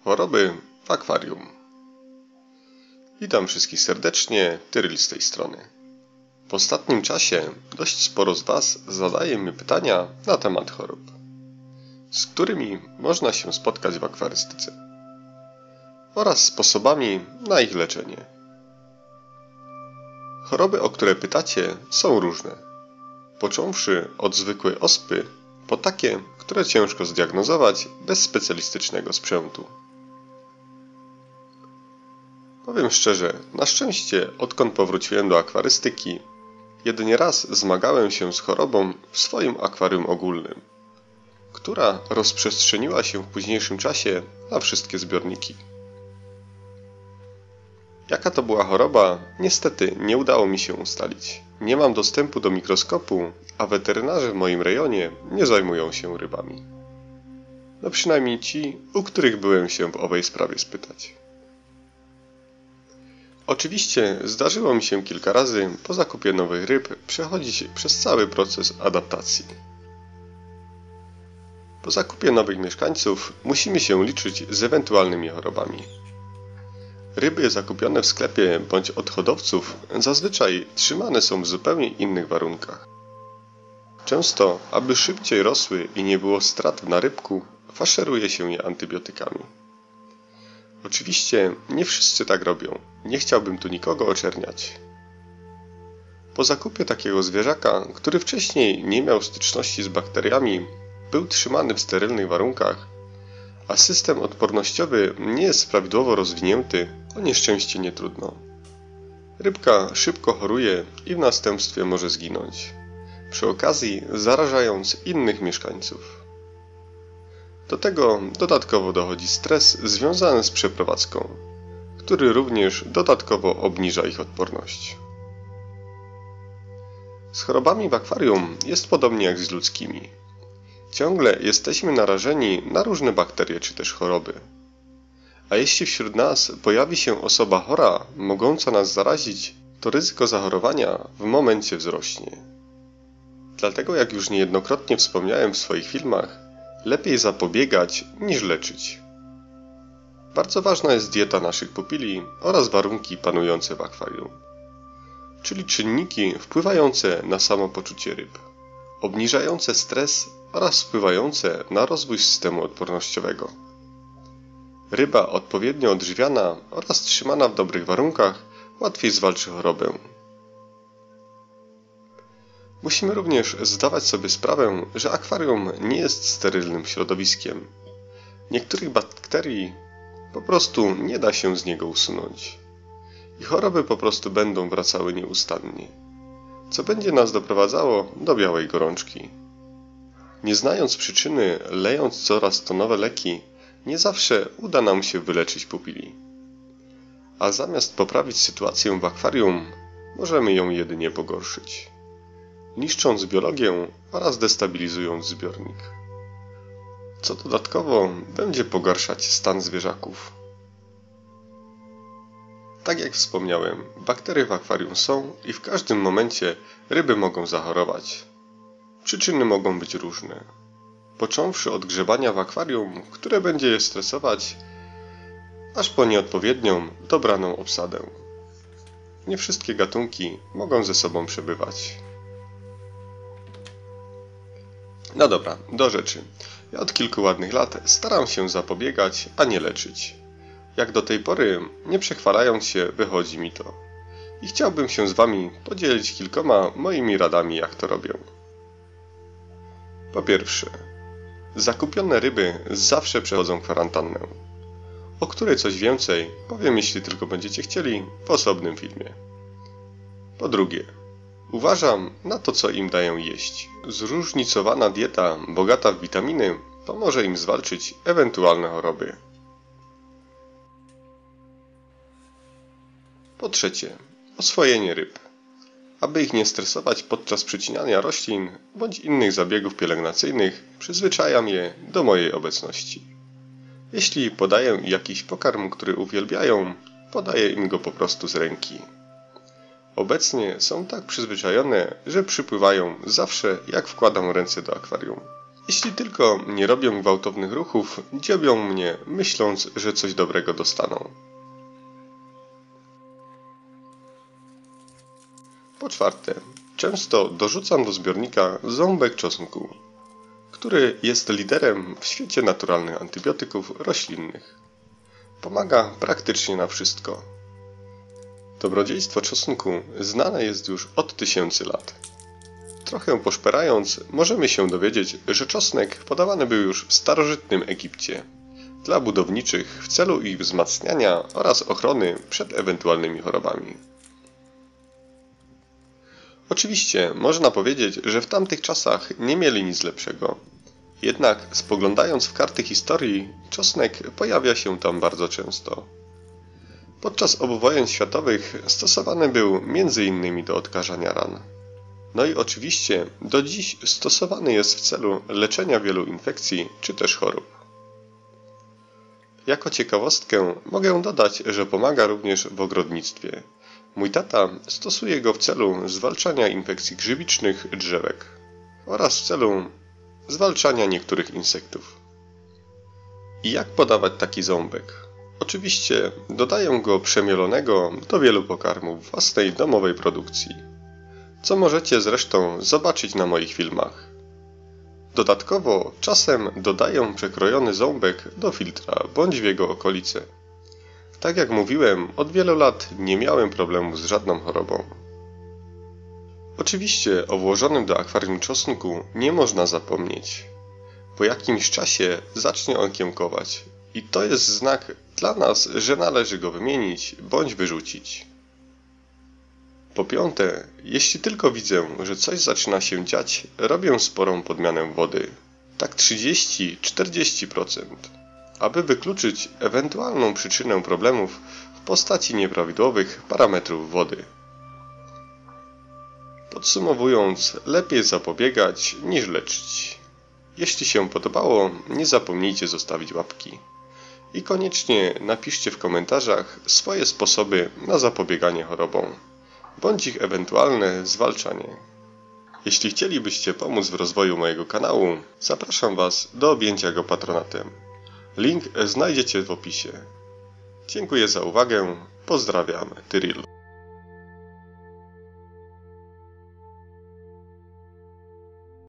Choroby w akwarium. Witam wszystkich serdecznie, Tyryl z tej strony. W ostatnim czasie dość sporo z Was zadaje mi pytania na temat chorób, z którymi można się spotkać w akwarystyce oraz sposobami na ich leczenie. Choroby, o które pytacie, są różne, począwszy od zwykłej ospy po takie, które ciężko zdiagnozować bez specjalistycznego sprzętu. Powiem szczerze, na szczęście, odkąd powróciłem do akwarystyki, jedynie raz zmagałem się z chorobą w swoim akwarium ogólnym, która rozprzestrzeniła się w późniejszym czasie na wszystkie zbiorniki. Jaka to była choroba, niestety nie udało mi się ustalić. Nie mam dostępu do mikroskopu, a weterynarze w moim rejonie nie zajmują się rybami. No przynajmniej ci, u których byłem się w owej sprawie spytać. Oczywiście zdarzyło mi się kilka razy po zakupie nowych ryb przechodzić przez cały proces adaptacji. Po zakupie nowych mieszkańców musimy się liczyć z ewentualnymi chorobami. Ryby zakupione w sklepie bądź od hodowców zazwyczaj trzymane są w zupełnie innych warunkach. Często, aby szybciej rosły i nie było strat w narybku, faszeruje się je antybiotykami. Oczywiście nie wszyscy tak robią, nie chciałbym tu nikogo oczerniać. Po zakupie takiego zwierzaka, który wcześniej nie miał styczności z bakteriami, był trzymany w sterylnych warunkach, a system odpornościowy nie jest prawidłowo rozwinięty, o nieszczęście nie trudno. Rybka szybko choruje i w następstwie może zginąć, przy okazji zarażając innych mieszkańców. Do tego dodatkowo dochodzi stres związany z przeprowadzką, który również dodatkowo obniża ich odporność. Z chorobami w akwarium jest podobnie jak z ludzkimi. Ciągle jesteśmy narażeni na różne bakterie czy też choroby. A jeśli wśród nas pojawi się osoba chora, mogąca nas zarazić, to ryzyko zachorowania w momencie wzrośnie. Dlatego, jak już niejednokrotnie wspomniałem w swoich filmach, lepiej zapobiegać niż leczyć. Bardzo ważna jest dieta naszych pupili oraz warunki panujące w akwarium, czyli czynniki wpływające na samopoczucie ryb, obniżające stres oraz wpływające na rozwój systemu odpornościowego. Ryba odpowiednio odżywiana oraz trzymana w dobrych warunkach łatwiej zwalczy chorobę. Musimy również zdawać sobie sprawę, że akwarium nie jest sterylnym środowiskiem. Niektórych bakterii po prostu nie da się z niego usunąć. I choroby po prostu będą wracały nieustannie, co będzie nas doprowadzało do białej gorączki. Nie znając przyczyny, lejąc coraz to nowe leki, nie zawsze uda nam się wyleczyć pupili. A zamiast poprawić sytuację w akwarium, możemy ją jedynie pogorszyć, niszcząc biologię oraz destabilizując zbiornik, co dodatkowo będzie pogarszać stan zwierzaków. Tak jak wspomniałem, bakterie w akwarium są i w każdym momencie ryby mogą zachorować. Przyczyny mogą być różne, począwszy od grzebania w akwarium, które będzie je stresować, aż po nieodpowiednią, dobraną obsadę. Nie wszystkie gatunki mogą ze sobą przebywać. No dobra, do rzeczy. Ja od kilku ładnych lat staram się zapobiegać, a nie leczyć. Jak do tej pory, nie przechwalając się, wychodzi mi to. I chciałbym się z Wami podzielić kilkoma moimi radami, jak to robię. Po pierwsze, zakupione ryby zawsze przechodzą kwarantannę, o której coś więcej powiem, jeśli tylko będziecie chcieli, w osobnym filmie. Po drugie, uważam na to, co im daję jeść. Zróżnicowana dieta bogata w witaminy pomoże im zwalczyć ewentualne choroby. Po trzecie, oswojenie ryb. Aby ich nie stresować podczas przycinania roślin bądź innych zabiegów pielęgnacyjnych, przyzwyczajam je do mojej obecności. Jeśli podaję jakiś pokarm, który uwielbiają, podaję im go po prostu z ręki. Obecnie są tak przyzwyczajone, że przypływają zawsze, jak wkładam ręce do akwarium. Jeśli tylko nie robią gwałtownych ruchów, dziobią mnie, myśląc, że coś dobrego dostaną. Po czwarte, często dorzucam do zbiornika ząbek czosnku, który jest liderem w świecie naturalnych antybiotyków roślinnych. Pomaga praktycznie na wszystko. Dobrodziejstwo czosnku znane jest już od tysięcy lat. Trochę poszperając, możemy się dowiedzieć, że czosnek podawany był już w starożytnym Egipcie dla budowniczych w celu ich wzmacniania oraz ochrony przed ewentualnymi chorobami. Oczywiście można powiedzieć, że w tamtych czasach nie mieli nic lepszego. Jednak spoglądając w karty historii, czosnek pojawia się tam bardzo często. Podczas obu wojen światowych stosowany był m.in. do odkażania ran. No i oczywiście do dziś stosowany jest w celu leczenia wielu infekcji czy też chorób. Jako ciekawostkę mogę dodać, że pomaga również w ogrodnictwie. Mój tata stosuje go w celu zwalczania infekcji grzybicznych drzewek oraz w celu zwalczania niektórych insektów. I jak podawać taki ząbek? Oczywiście dodaję go przemielonego do wielu pokarmów własnej domowej produkcji, co możecie zresztą zobaczyć na moich filmach. Dodatkowo czasem dodaję przekrojony ząbek do filtra bądź w jego okolice. Tak jak mówiłem, od wielu lat nie miałem problemu z żadną chorobą. Oczywiście o włożonym do akwarium czosnku nie można zapomnieć. Po jakimś czasie zacznie on kiełkować i to jest znak dla nas, że należy go wymienić bądź wyrzucić. Po piąte, jeśli tylko widzę, że coś zaczyna się dziać, robię sporą podmianę wody, tak 30–40%, aby wykluczyć ewentualną przyczynę problemów w postaci nieprawidłowych parametrów wody. Podsumowując, lepiej zapobiegać niż leczyć. Jeśli się podobało, nie zapomnijcie zostawić łapki. I koniecznie napiszcie w komentarzach swoje sposoby na zapobieganie chorobom, bądź ich ewentualne zwalczanie. Jeśli chcielibyście pomóc w rozwoju mojego kanału, zapraszam Was do objęcia go patronatem. Link znajdziecie w opisie. Dziękuję za uwagę, pozdrawiam, Tyril.